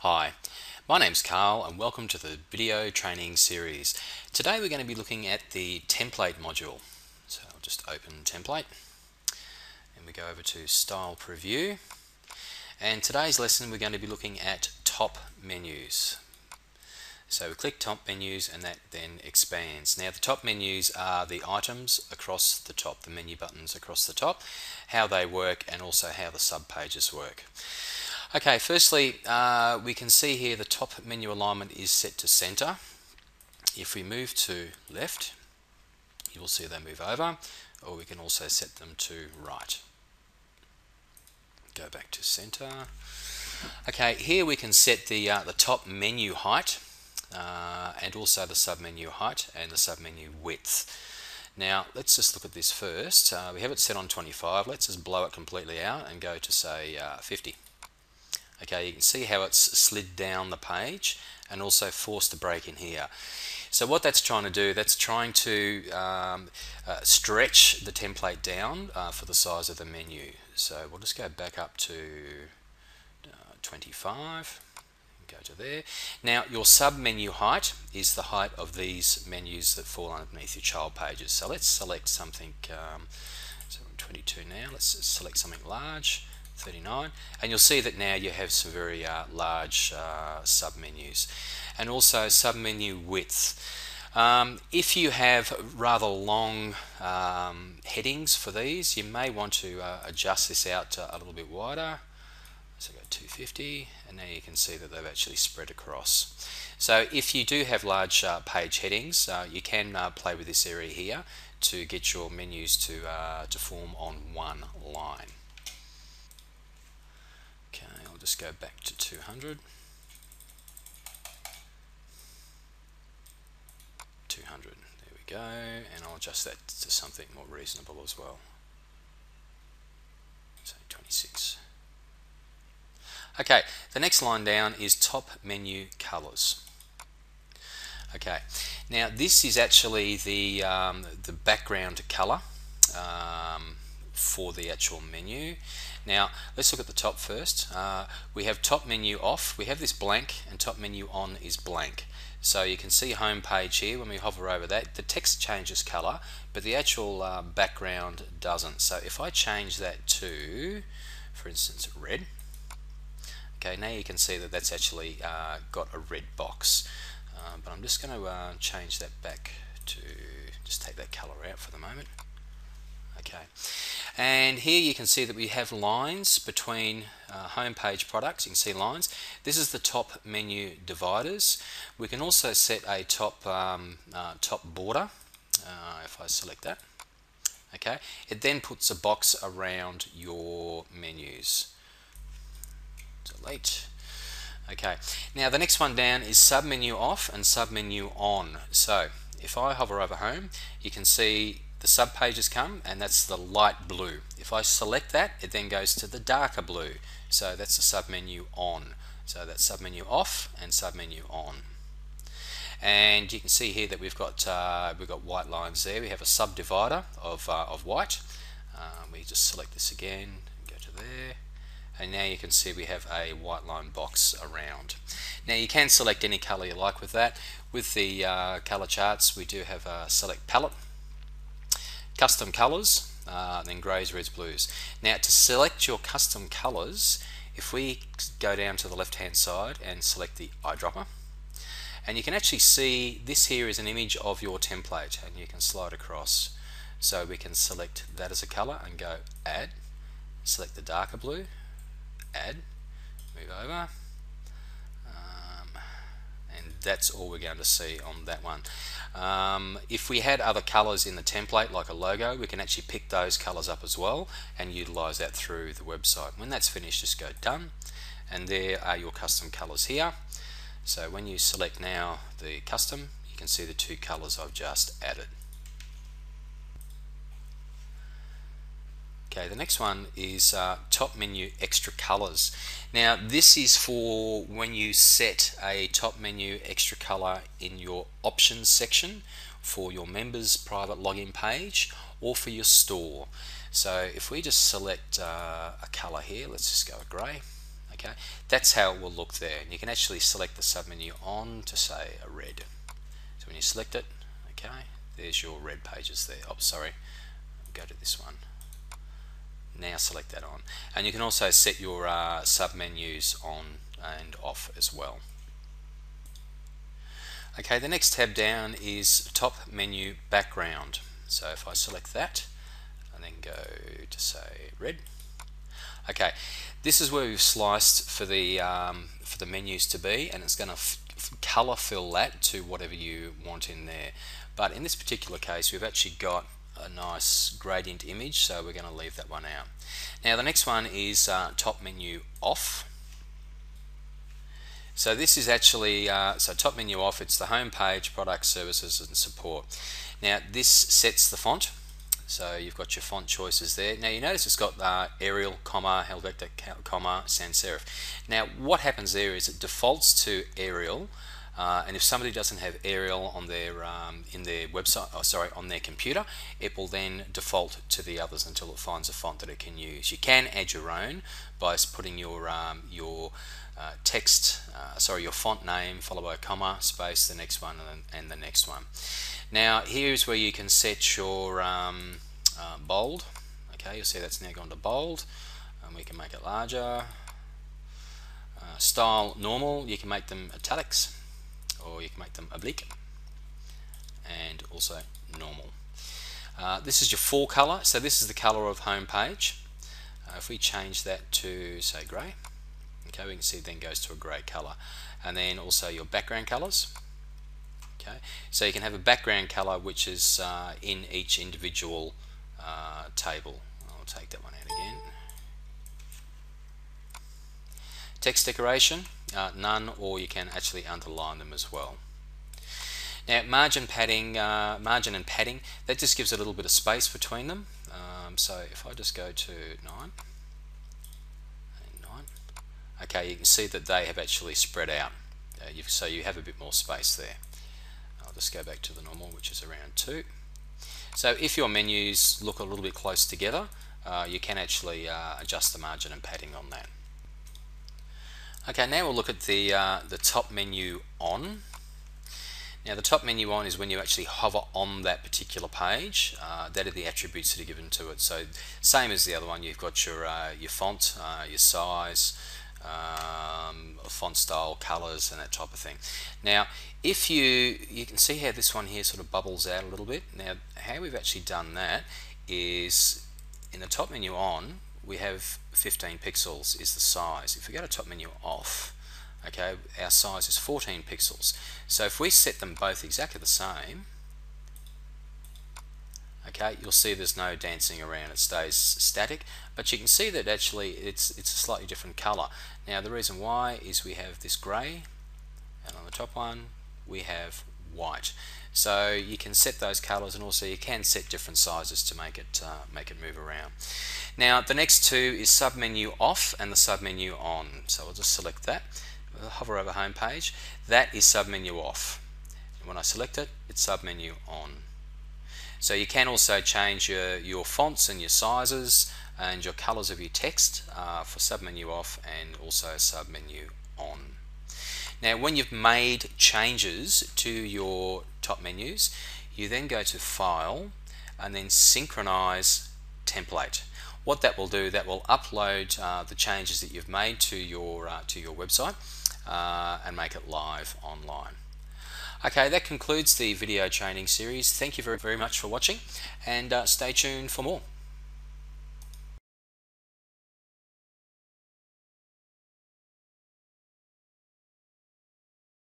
Hi, my name's Carl and welcome to the video training series. Today we're going to be looking at the template module. So I'll just open template and we go over to style preview, and today's lesson we're going to be looking at top menus. So we click top menus and that then expands. Now the top menus are the items across the top, the menu buttons across the top, how they work and also how the sub pages work. Okay, firstly, we can see here the top menu alignment is set to center. If we move to left, you will see they move over, or we can also set them to right. Go back to center. Okay, here we can set the top menu height and also the submenu height and the submenu width. Now, let's just look at this first. We have it set on 25. Let's just blow it completely out and go to, say, 50. Okay, you can see how it's slid down the page and also forced a break in here. So what that's trying to do, that's trying to stretch the template down for the size of the menu. So we'll just go back up to 25, go to there. Now your sub menu height is the height of these menus that fall underneath your child pages. So let's select something, so we're 22 now, let's select something large. 39, and you'll see that now you have some very large sub-menus, and also sub-menu width. If you have rather long headings for these, you may want to adjust this out a little bit wider. So go 250, and now you can see that they've actually spread across. So if you do have large page headings, you can play with this area here to get your menus to form on one line. Okay, I'll just go back to 200. 200, there we go, and I'll adjust that to something more reasonable as well. So 26. Okay, the next line down is top menu colors. Okay, now this is actually the background color for the actual menu. Now let's look at the top first. We have top menu off, we have this blank, and top menu on is blank. So you can see home page here. When we hover over that, the text changes color, but the actual background doesn't. So if I change that to, for instance, red, okay, now you can see that that's actually got a red box. But I'm just going to change that back to, just take that color out for the moment. Okay, and here you can see that we have lines between home page products. You can see lines. This is the top menu dividers. We can also set a top border if I select that. Okay, it then puts a box around your menus. Delete. Okay, now the next one down is submenu off and submenu on. So if I hover over home, you can see the sub pages come, and that's the light blue. If I select that, it then goes to the darker blue. So that's the submenu on. So that's submenu off and submenu on. And you can see here that we've got white lines there. We have a subdivider of white. We just select this again and go to there. And now you can see we have a white line box around. Now you can select any color you like with that. With the color charts, we do have a select palette, custom colors, then grays, reds, blues. Now to select your custom colors, if we go down to the left hand side and select the eyedropper, and you can actually see this here is an image of your template, and you can slide across. So we can select that as a color and go add, select the darker blue, add, move over, and that's all we're going to see on that one. If we had other colors in the template like a logo, we can actually pick those colors up as well and utilize that through the website. When that's finished, just go done, and there are your custom colors here. So when you select now the custom, you can see the two colors I've just added. Okay, the next one is top menu extra colors. Now this is for when you set a top menu extra color in your options section for your members private login page or for your store. So if we just select a color here, let's just go grey. Okay, that's how it will look there. And you can actually select the submenu on to say a red. So when you select it, okay, there's your red pages there. Oh, sorry, go to this one. Now select that on. And you can also set your submenus on and off as well. Okay, the next tab down is top menu background. So if I select that and then go to say red. Okay, this is where we've sliced for the menus to be, and it's going to color fill that to whatever you want in there. But in this particular case, we've actually got a nice gradient image, so we're going to leave that one out. Now the next one is top menu off. So this is actually, so top menu off, it's the home page, product, services and support. Now this sets the font. So you've got your font choices there. Now you notice it's got Arial, comma, Helvetica, comma, sans serif. Now what happens there is it defaults to Arial, and if somebody doesn't have Arial on their in their website, on their computer, it will then default to the others until it finds a font that it can use. You can add your own by putting your text, your font name followed by a comma, space, the next one, and the next one. Now here's where you can set your bold. Okay, you'll see that's now gone to bold, and we can make it larger. Style normal, you can make them italics, or you can make them oblique, and also normal. This is your full color, so this is the color of home page. If we change that to say grey, okay, we can see it then goes to a grey color. And then also your background colors. Okay, so you can have a background color which is in each individual table. I'll take that one out again. Text decoration, none, or you can actually underline them as well. Now margin and padding, that just gives a little bit of space between them. So if I just go to 9 and 9, okay, you can see that they have actually spread out. So you have a bit more space there. I'll just go back to the normal, which is around 2. So if your menus look a little bit close together, you can actually adjust the margin and padding on that. Okay, now we'll look at the top menu on. Now the top menu on is when you actually hover on that particular page. That are the attributes that are given to it. So same as the other one, you've got your font, your size, font style, colors, and that type of thing. Now if you can see how this one here sort of bubbles out a little bit. Now how we've actually done that is in the top menu on, we have 15 pixels is the size. If we go to top menu off, okay, our size is 14 pixels. So if we set them both exactly the same, okay, you'll see there's no dancing around, it stays static, but you can see that actually it's a slightly different color. Now the reason why is we have this gray, and on the top one we have white. So you can set those colors, and also you can set different sizes to make it move around. Now the next two is submenu off and the submenu on. So I'll just select that. We'll hover over home page. That is submenu off. And when I select it, it's submenu on. So you can also change your fonts and your sizes and your colors of your text for submenu off and also submenu on. Now when you've made changes to your top menus, you then go to File and then Synchronize Template. What that will do, that will upload the changes that you've made to your website and make it live online. Okay, that concludes the video training series. Thank you very much for watching, and stay tuned for more.